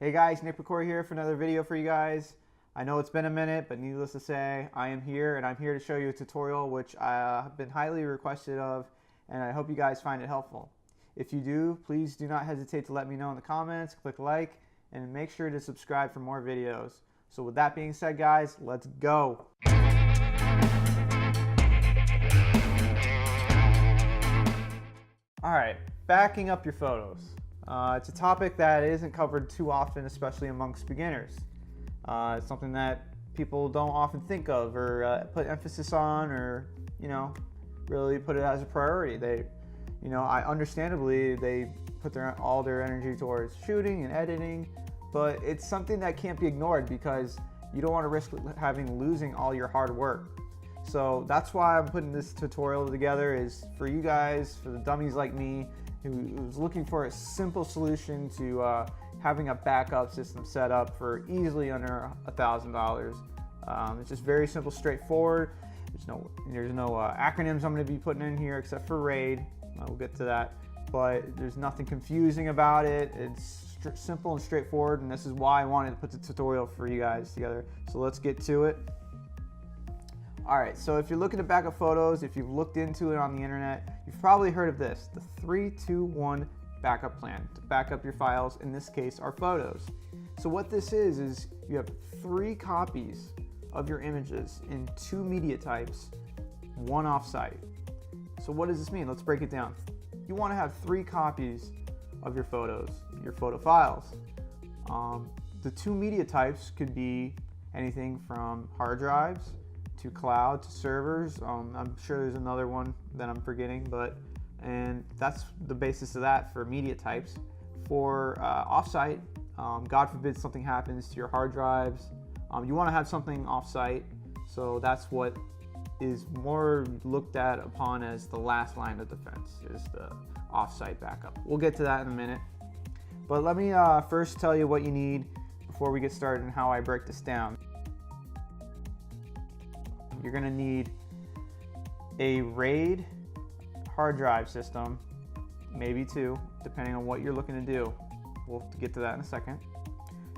Hey guys, Nick McCoy here for another video for you guys. I know it's been a minute, but needless to say, I am here and I'm here to show you a tutorial which I have been highly requested of, and I hope you guys find it helpful. If you do, please do not hesitate to let me know in the comments, click like, and make sure to subscribe for more videos. So with that being said guys, let's go! Alright, backing up your photos. It's a topic that isn't covered too often, especially amongst beginners. It's something that people don't often think of or put emphasis on, or really put it as a priority. Understandably, they put all their energy towards shooting and editing, but it's something that can't be ignored because you don't want to risk losing all your hard work. So that's why I'm putting this tutorial together, is for you guys, for the dummies like me, who's looking for a simple solution to having a backup system set up for easily under $1,000. It's just very simple, straightforward. There's no acronyms I'm going to be putting in here except for RAID. We'll get to that, but there's nothing confusing about it. It's simple and straightforward, and this is why I wanted to put the tutorial for you guys together. So let's get to it. Alright, so if you're looking to back up photos, if you've looked into it on the internet, you've probably heard of this, the 3-2-1 backup plan to back up your files, in this case our photos. So what this is you have 3 copies of your images in 2 media types, 1 offsite. So what does this mean? Let's break it down. You want to have 3 copies of your photos, your photo files. The 2 media types could be anything from hard drives to cloud to servers. I'm sure there's another one that I'm forgetting, and that's the basis of that for media types. For offsite, God forbid something happens to your hard drives, you want to have something offsite, so that's what is more looked at upon as the last line of defense, is the offsite backup. We'll get to that in a minute, but let me first tell you what you need before we get started and how I break this down. You're going to need a RAID hard drive system, maybe 2, depending on what you're looking to do. We'll get to that in a second.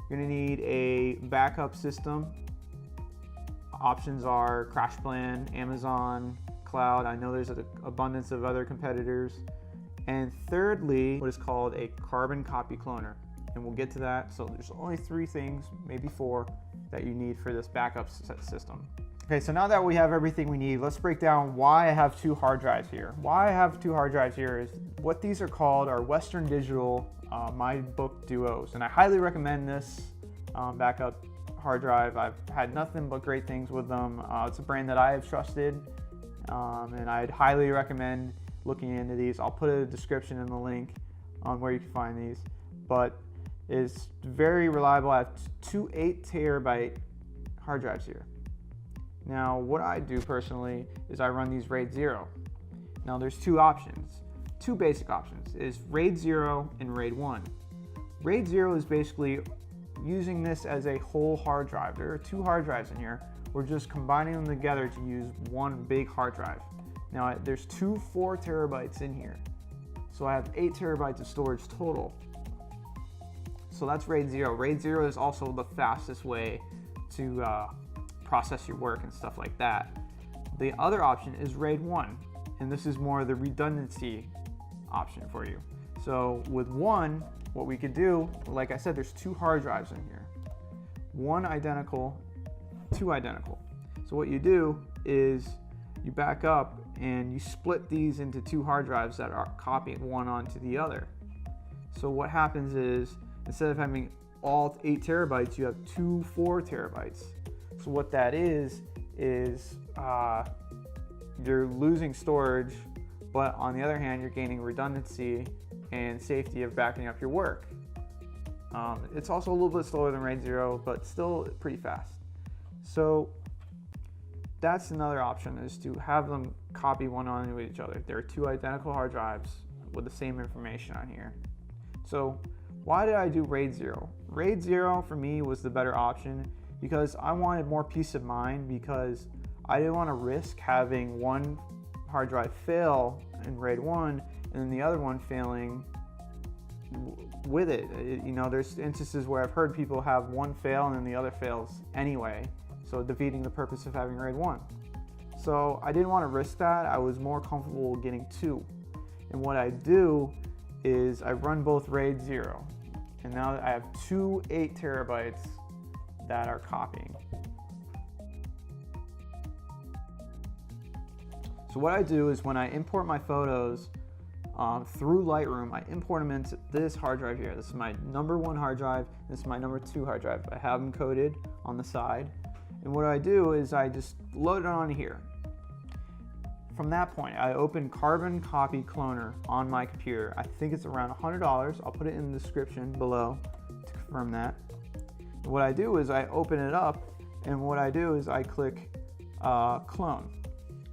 You're going to need a backup system. Options are CrashPlan, Amazon, Cloud. I know there's an abundance of other competitors. And thirdly, what is called a carbon copy cloner. And we'll get to that. So there's only 3 things, maybe 4, that you need for this backup system. Okay, so now that we have everything we need, let's break down why I have 2 hard drives here. Why I have 2 hard drives here is what these are called are Western Digital My Book Duos, and I highly recommend this backup hard drive. I've had nothing but great things with them. It's a brand that I have trusted, and I'd highly recommend looking into these. I'll put a description in the link on where you can find these, but it's very reliable. I have 2 8-terabyte hard drives here. Now, what I do personally is I run these RAID 0. Now, there's 2 options, 2 basic options, is RAID 0 and RAID 1. RAID 0 is basically using this as a whole hard drive. There are 2 hard drives in here. We're just combining them together to use one big hard drive. Now, there's 2 4 terabytes in here. So I have 8 terabytes of storage total. So that's RAID 0. RAID 0 is also the fastest way to process your work and stuff like that. The other option is RAID 1, and this is more the redundancy option for you. So with 1, what we could do, like I said, there's 2 hard drives in here. 1 identical, 2 identical. So what you do is you back up and you split these into 2 hard drives that are copying one onto the other. So what happens is, instead of having all 8 terabytes, you have 2 4 terabytes. So what that is you're losing storage, but on the other hand, you're gaining redundancy and safety of backing up your work. It's also a little bit slower than RAID 0, but still pretty fast. So that's another option, is to have them copy one onto each other. There are 2 identical hard drives with the same information on here. So why did I do RAID 0? RAID 0 for me was the better option, because I wanted more peace of mind, because I didn't want to risk having one hard drive fail in RAID 1 and then the other one failing with it. You know, there's instances where I've heard people have one fail and then the other fails anyway, so defeating the purpose of having RAID 1. So I didn't want to risk that. I was more comfortable getting 2. And what I do is I run both RAID 0. And now I have 2 8 terabytes that are copying. So what I do is when I import my photos through Lightroom, I import them into this hard drive here. This is my number 1 hard drive. This is my number 2 hard drive. I have them coded on the side. And what I do is I just load it on here. From that point, I open Carbon Copy Cloner on my computer. I think it's around $100. I'll put it in the description below to confirm that. And what I do is I open it up, and what I do is I click clone.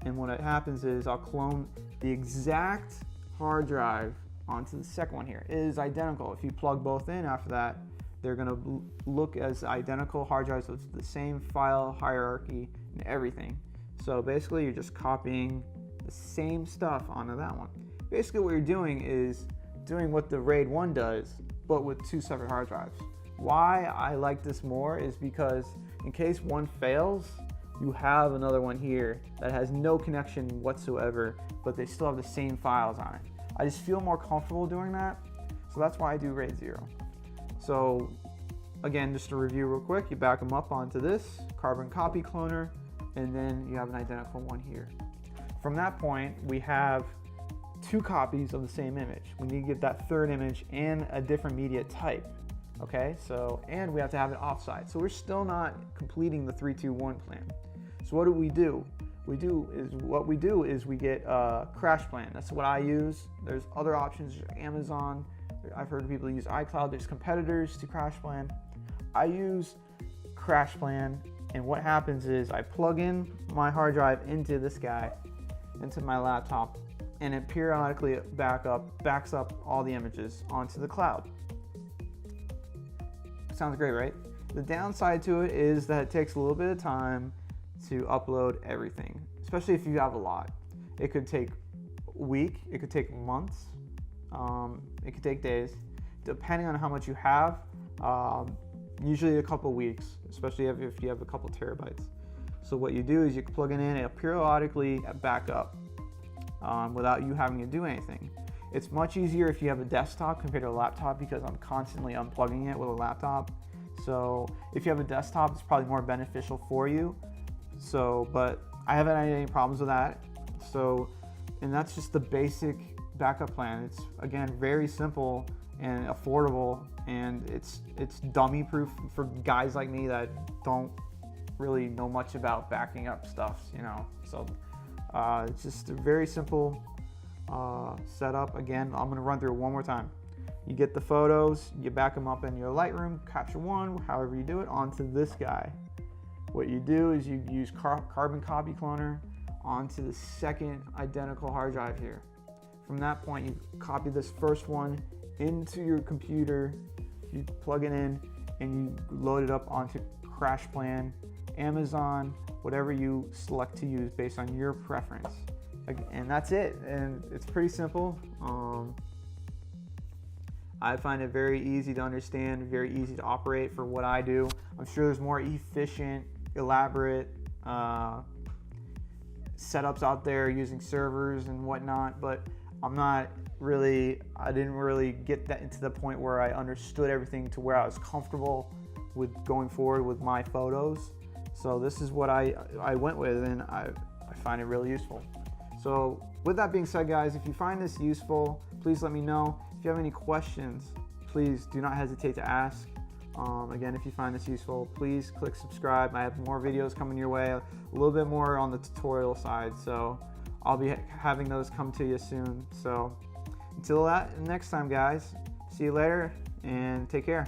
And what happens is I'll clone the exact hard drive onto the second one here. It is identical. If you plug both in after that, they're going to look as identical hard drives, so it's the same file hierarchy and everything. So basically you're just copying the same stuff onto that one. Basically what you're doing is doing what the RAID 1 does, but with 2 separate hard drives. Why I like this more is because in case one fails, you have another one here that has no connection whatsoever, but they still have the same files on it. I just feel more comfortable doing that, so that's why I do RAID 0. So again, just to review real quick, you back them up onto this Carbon Copy Cloner, and then you have an identical one here. From that point, we have 2 copies of the same image. We need to get that third image and a different media type. Okay, so, and we have to have it offsite. So we're still not completing the 3-2-1 plan. So what do? We get Crash Plan. That's what I use. There's other options, Amazon. I've heard people use iCloud. There's competitors to Crash Plan. I use Crash Plan, and what happens is I plug in my hard drive into this guy, into my laptop, and it periodically backs up all the images onto the cloud. Sounds great, right? The downside to it is that it takes a little bit of time to upload everything, especially if you have a lot. It could take a week, it could take months, it could take days, depending on how much you have. Usually a couple weeks, especially if you have a couple terabytes. So what you do is you plug it in, it'll periodically back up without you having to do anything. It's much easier if you have a desktop compared to a laptop, because I'm constantly unplugging it with a laptop. So if you have a desktop, it's probably more beneficial for you. So, but I haven't had any problems with that. So, and that's just the basic backup plan. It's, again, very simple and affordable, and it's dummy proof for guys like me that don't really know much about backing up stuff, you know. So it's just a very simple setup. Again, I'm gonna run through it one more time. You get the photos, you back them up in your Lightroom, Capture One, however you do it, onto this guy. What you do is you use Carbon Copy Cloner onto the second identical hard drive here. From that point, you copy this first one into your computer, you plug it in, and you load it up onto Crash Plan, Amazon, whatever you select to use based on your preference. And that's it, and it's pretty simple. I find it very easy to understand, very easy to operate for what I do. I'm sure there's more efficient, elaborate setups out there using servers and whatnot, but I didn't really get that into the point where I understood everything to where I was comfortable with going forward with my photos. So this is what I went with, and I find it really useful. So with that being said, guys, if you find this useful, please let me know. If you have any questions, please do not hesitate to ask. Again, if you find this useful, please click subscribe. I have more videos coming your way, a little bit more on the tutorial side, so I'll be having those come to you soon. So until next time, guys, see you later and take care.